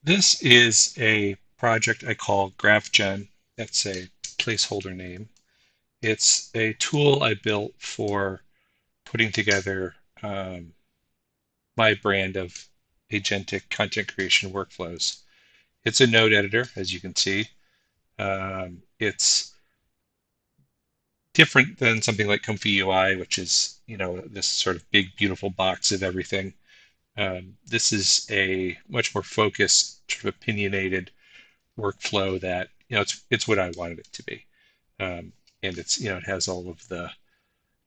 This is a project I call GraphGen. That's a placeholder name. It's a tool I built for putting together my brand of agentic content creation workflows. It's a node editor, as you can see. It's different than something like ComfyUI, which is, this sort of big, beautiful box of everything. This is a much more focused, sort of opinionated workflow that, it's what I wanted it to be. And it's, it has all of the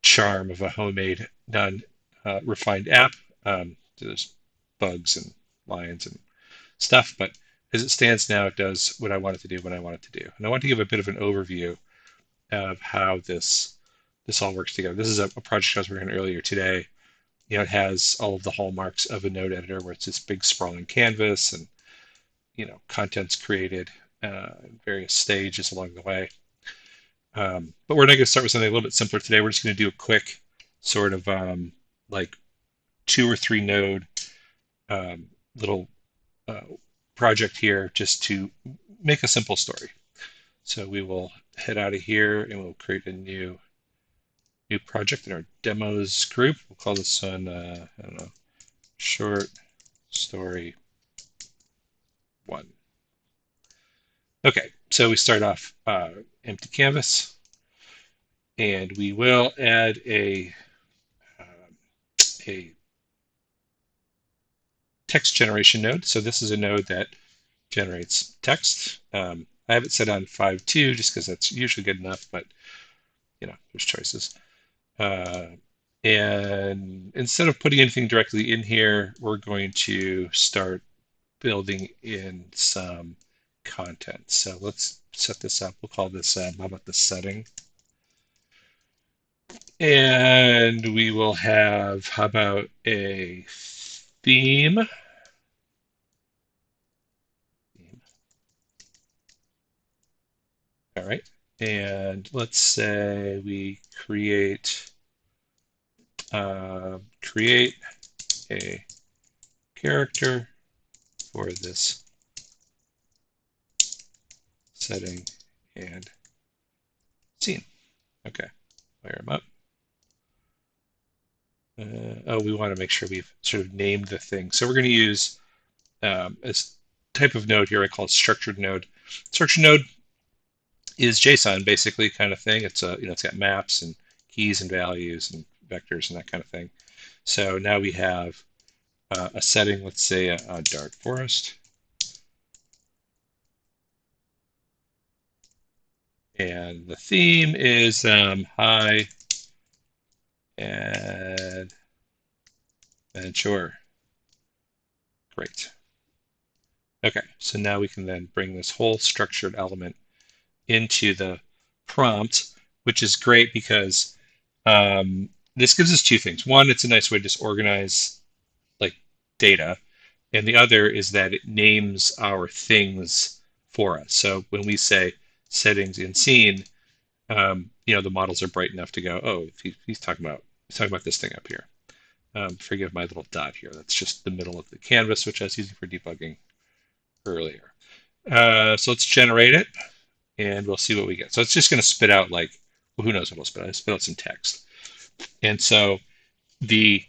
charm of a homemade, non-refined app. There's bugs and lines and stuff, but as it stands now, it does what I want it to do when I want it to do. And I want to give a bit of an overview of how this all works together. This is a project I was working on earlier today. It has all of the hallmarks of a node editor, where it's this big sprawling canvas, and content's created in various stages along the way. But we're not going to start with something a little bit simpler today. We're just going to do a quick sort of like 2 or 3 node little uh, project here, just to make a simple story. So we will head out of here and we'll create a new project in our demos group. We'll call this one, I don't know, short story 1. Okay, so we start off empty canvas, and we will add a text generation node. So this is a node that generates text. I have it set on 5.2 just because that's usually good enough, but there's choices. And instead of putting anything directly in here, we're going to start building in some content. So let's set this up. We'll call this, how about the setting? And we will have, how about a theme? All right. And let's say we create a character for this setting and scene. Okay, fire them up. Oh, we want to make sure we've sort of named the thing. So we're going to use a type of node here I call structured node. Structured node is JSON basically, kind of thing. It's it's got maps and keys and values and vectors and that kind of thing. So now we have a setting, let's say a dark forest. And the theme is high and adventure. Great. Okay, so now we can then bring this whole structured element into the prompt, which is great because this gives us 2 things. One, it's a nice way to just organize like data, and the other is that it names our things for us. So when we say settings in scene, the models are bright enough to go, oh, he's talking about this thing up here. Forgive my little dot here. That's just the middle of the canvas, which I was using for debugging earlier. So let's generate it, and we'll see what we get. So it's just going to spit out well, who knows what it'll spit out? It'll spit out some text. And so the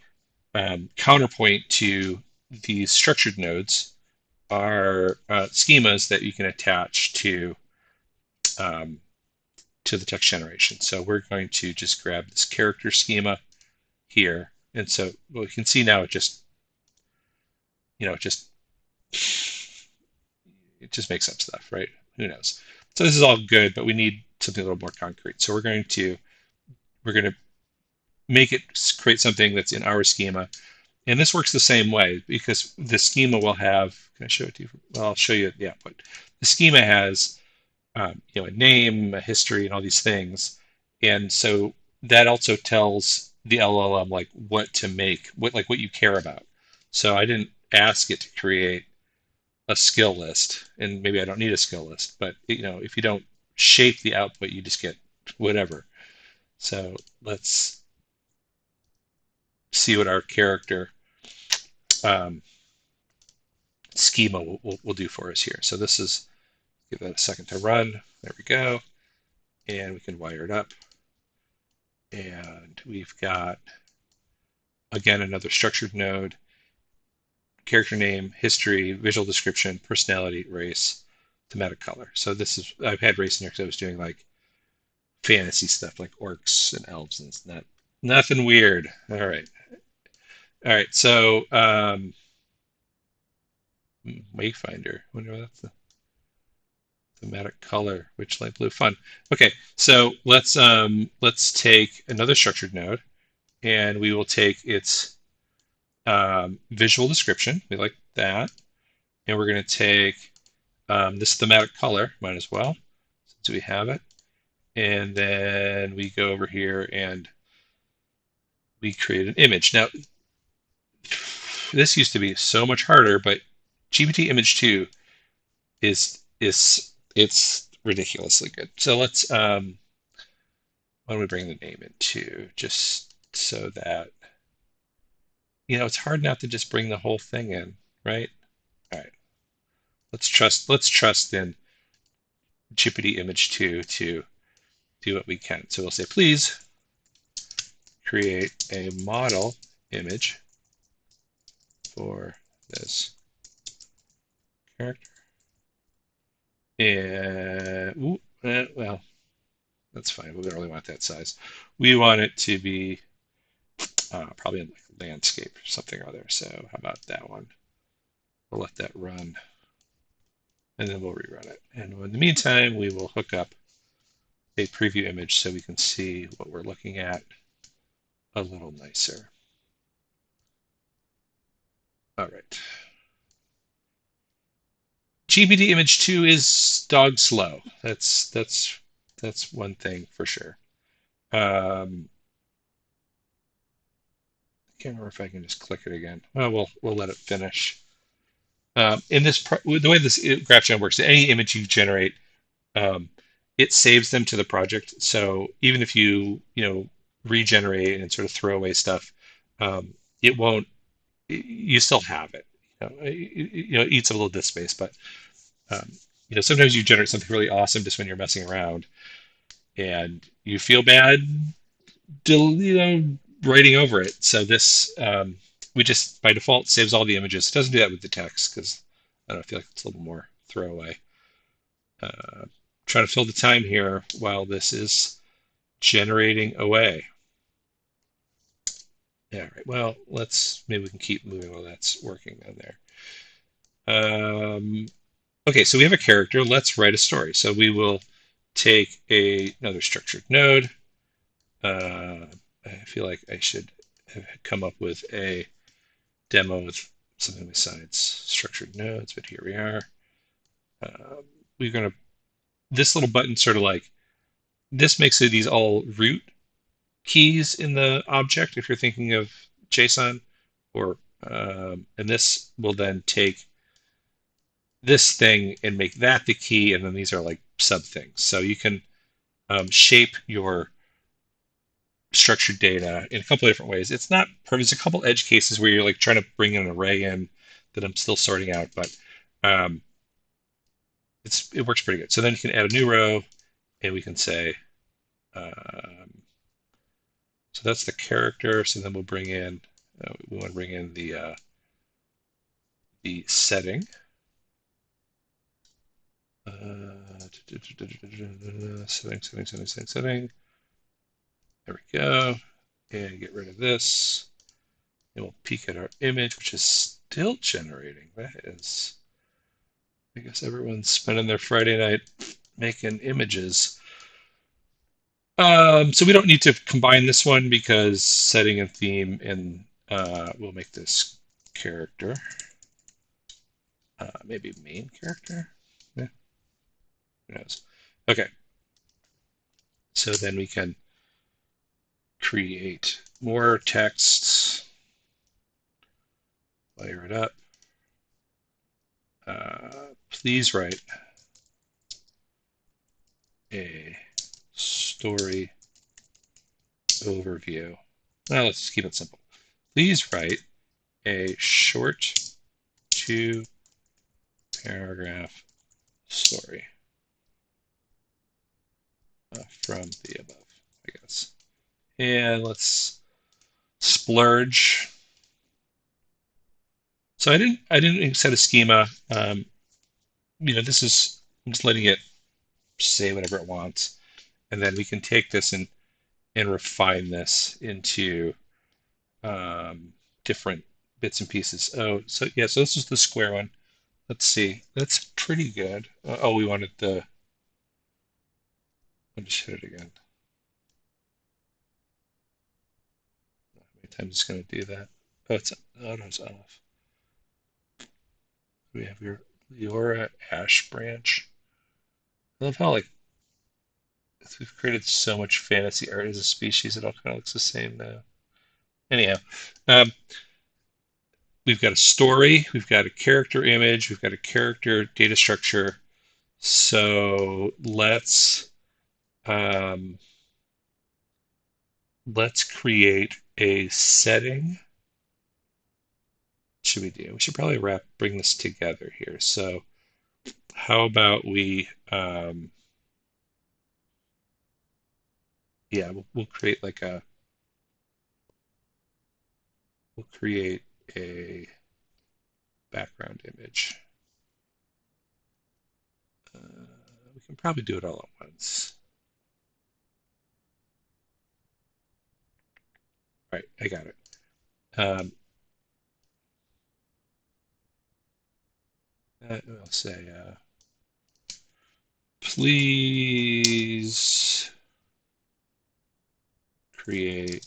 counterpoint to these structured nodes are schemas that you can attach um, to the text generation. So we're going to just grab this character schema here. And so what we can see now, it just makes up stuff, right? Who knows? So this is all good, but we need something a little more concrete. So we're going to make it create something that's in our schema. And this works the same way because the schema will have, can I show it to you? Well, I'll show you the output. The schema has a name, a history, and all these things. And so that also tells the LLM what to make, what you care about. So I didn't ask it to create a skill list, and maybe I don't need a skill list, but if you don't shape the output, you just get whatever. So let's see what our character schema will do for us here. So this is, give that a second to run. There we go. And we can wire it up. And we've got, again, another structured node, character name, history, visual description, personality, race, thematic color. So this is, I've had race in here because I was doing like fantasy stuff like orcs and elves, and it's nothing weird. All right. All right. So Wayfinder. I wonder what that's the thematic color, which light blue. Fun. Okay. So let's take another structured node, and we will take its visual description. We like that. And we're going to take this thematic color, might as well, since we have it. And then we go over here and we create an image. Now, this used to be so much harder, but GPT Image 2 it's ridiculously good. So let's why don't we bring the name in too, just so that it's hard not to just bring the whole thing in, right? All right. Let's trust in GPT Image 2 to do what we can. So we'll say, please create a model image for this character. And well, that's fine. We don't really want that size. We want it to be probably in like landscape or something or other. So how about that one? We'll let that run, and then we'll rerun it. And in the meantime, we will hook up a preview image so we can see what we're looking at a little nicer. All right. GPT Image 2 is dog slow. That's one thing for sure. I can't remember if I can just click it again. Oh, we'll let it finish. In this, the way this GraphGen works, any image you generate, it saves them to the project. So even if you regenerate and sort of throw away stuff, it won't. You still have it. It eats a little disk space, but sometimes you generate something really awesome just when you're messing around, and you feel bad, writing over it. So this, we just by default saves all the images. It doesn't do that with the text because I don't know, I feel like it's a little more throwaway. Trying to fill the time here while this is generating away. Yeah, right. Well, maybe we can keep moving while that's working on there. Okay, so we have a character. Let's write a story. So we will take another structured node. I feel like I should have come up with a demo with something besides structured nodes, but here we are. We're going to, this little button sort of like, this makes these all root keys in the object if you're thinking of JSON, and this will then take this thing and make that the key, and then these are like sub things. So you can shape your structured data in a couple of different ways. It's not perfect. There's a couple edge cases where you're like trying to bring an array in that I'm still sorting out, but it works pretty good. So then you can add a new row, and we can say, so that's the character. So then we'll bring in, we want to bring in the setting. Setting. There we go. And get rid of this. And we'll peek at our image, which is still generating. That is, I guess everyone's spending their Friday night making images. So we don't need to combine this one because setting and theme, and we'll make this character. Maybe main character? Yeah. Who knows? Okay. So then we can create more text, layer it up. Please write a story overview. Well, let's just keep it simple. Please write a short to paragraph story from the above, I guess. And let's splurge. So I didn't set a schema. This is, I'm just letting it say whatever it wants, and then we can take this and refine this into different bits and pieces. Oh, so yeah, so this is the square one. Let's see. That's pretty good. Oh, we wanted the. Let me just hit it again. How many times it's going to do that? Oh, it's auto's off. We have your ash branch. I love how like we've created so much fantasy art as a species. It all kind of looks the same now. Anyhow, um, we've got a story, we've got a character image, we've got a character data structure. So um, let's create a setting. What should we do? We should probably bring this together here. So how about yeah, we'll create like we'll create a background image. We can probably do it all at once. All right, I got it. Um, I'll say, please create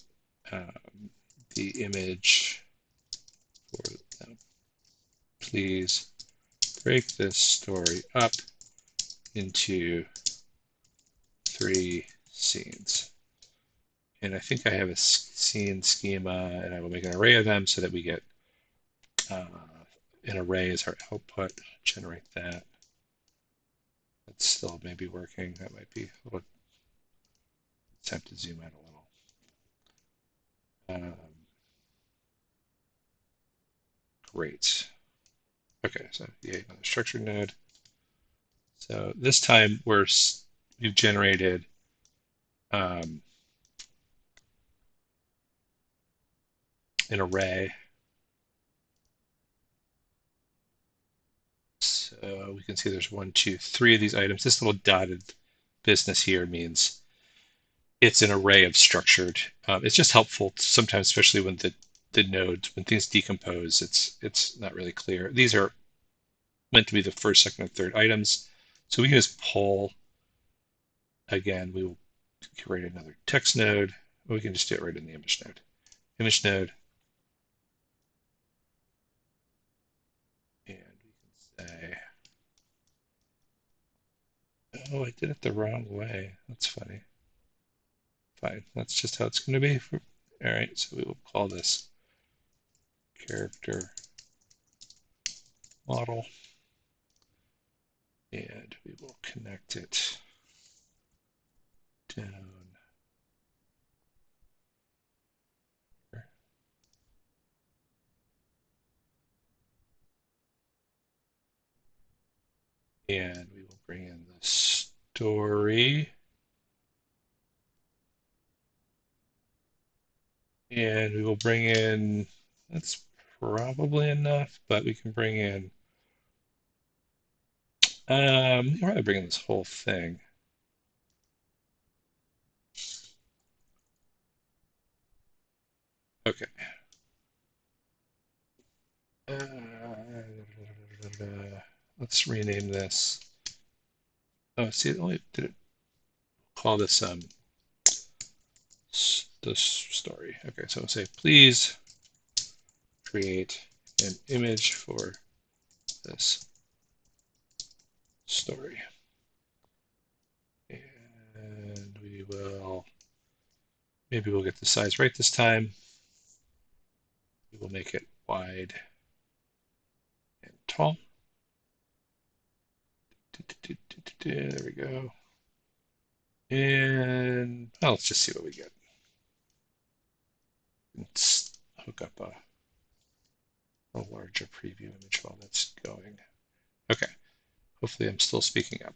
the image for them. Please break this story up into 3 scenes. And I think I have a scene schema, and I will make an array of them so that we get uh, an array as our output. Generate that. That's still maybe working. That might be a little. Let's have to zoom out a little. Great. Okay, so yay, another structured node. So this time we've generated um, an array. So we can see there's 1, 2, 3 of these items. This little dotted business here means it's an array of structured. It's just helpful sometimes, especially when the nodes, when things decompose, it's not really clear. These are meant to be the first, second, and third items. So we can just pull again. We will create another text node. Or we can just do it right in the image node. Image node, and we can say, oh, I did it the wrong way. That's funny. Fine, that's just how it's going to be. All right, so we will call this character model, and we will connect it down here. And we will bring in the story. And we will bring in, that's probably enough, but we can bring in, we'll probably bring in this whole thing. Okay. Let's rename this. Oh, see, it only did it call this this story. Okay, so I'll say, please create an image for this story. And we will, maybe we'll get the size right this time. We will make it wide and tall. There we go. And let's just see what we get. Let's hook up a larger preview image while that's going. Okay, hopefully I'm still speaking up.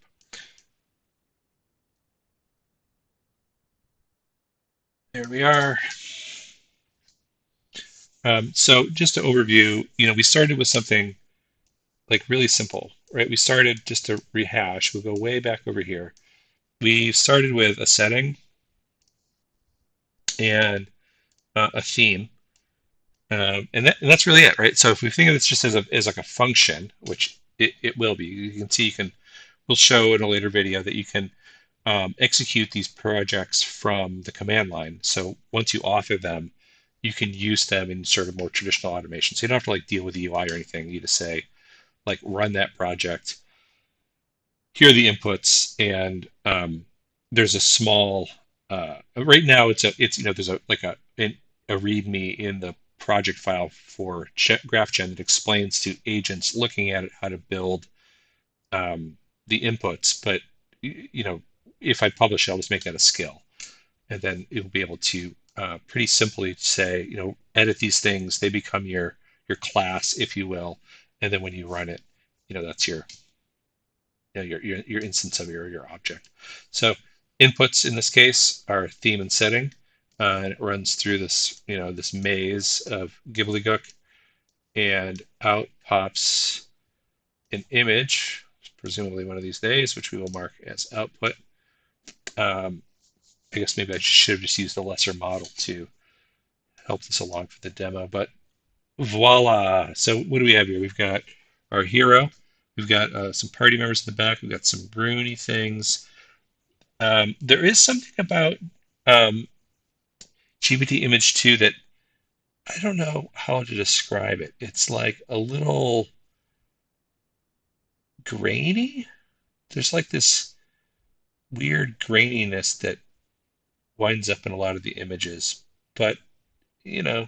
There we are. So just to overview, we started with something like really simple, right? We started just to rehash. We'll go way back over here. We started with a setting and a theme, and that's really it, right? So if we think of this just as like a function, which it will be, you can see we'll show in a later video that you can execute these projects from the command line. So once you author them, you can use them in sort of more traditional automation. So you don't have to like deal with the UI or anything. You just say like run that project. Here are the inputs, and there's a small. Right now, it's there's a README in the project file for GraphGen that explains to agents looking at it how to build the inputs. But if I publish it, I'll just make that a skill, and then it'll be able to pretty simply say, edit these things. They become your class, if you will, and then when you run it, that's your instance of your object. So inputs in this case are theme and setting, and it runs through this maze of gobbledygook, and out pops an image, presumably one of these days, which we will mark as output. I guess maybe I should have just used the lesser model to help this along for the demo, but voila. So what do we have here? We've got our hero. We've got some party members in the back. We've got some Bruni things. There is something about um, GPT Image 2 that I don't know how to describe it. It's like a little grainy. There's like this weird graininess that winds up in a lot of the images. But, you know,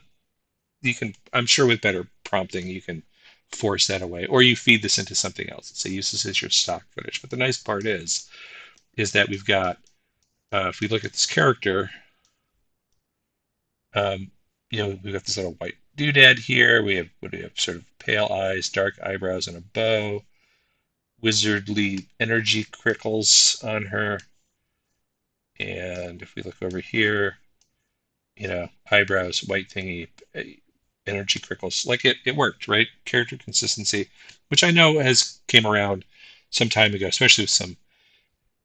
I'm sure with better prompting, you can force that away, or you feed this into something else. Say use this as your stock footage. But the nice part is that we've got, if we look at this character, Um, we've got this little white doodad here. We have sort of pale eyes, dark eyebrows, and a bow. Wizardly energy crickles on her. And if we look over here, eyebrows, white thingy, energy crickles. Like it worked, right? Character consistency, which I know has came around some time ago, especially with some,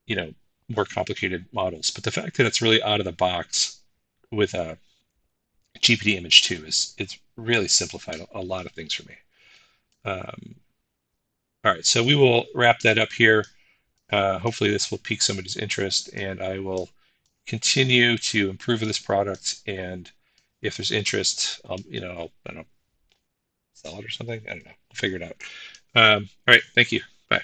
you know, more complicated models. But the fact that it's really out of the box with a GPT Image 2 is it's really simplified a lot of things for me. Um, all right, so we will wrap that up here. Hopefully, this will pique somebody's interest, and I will continue to improve this product. And if there's interest, I don't know, sell it or something. I don't know. We'll figure it out. All right, thank you. Bye.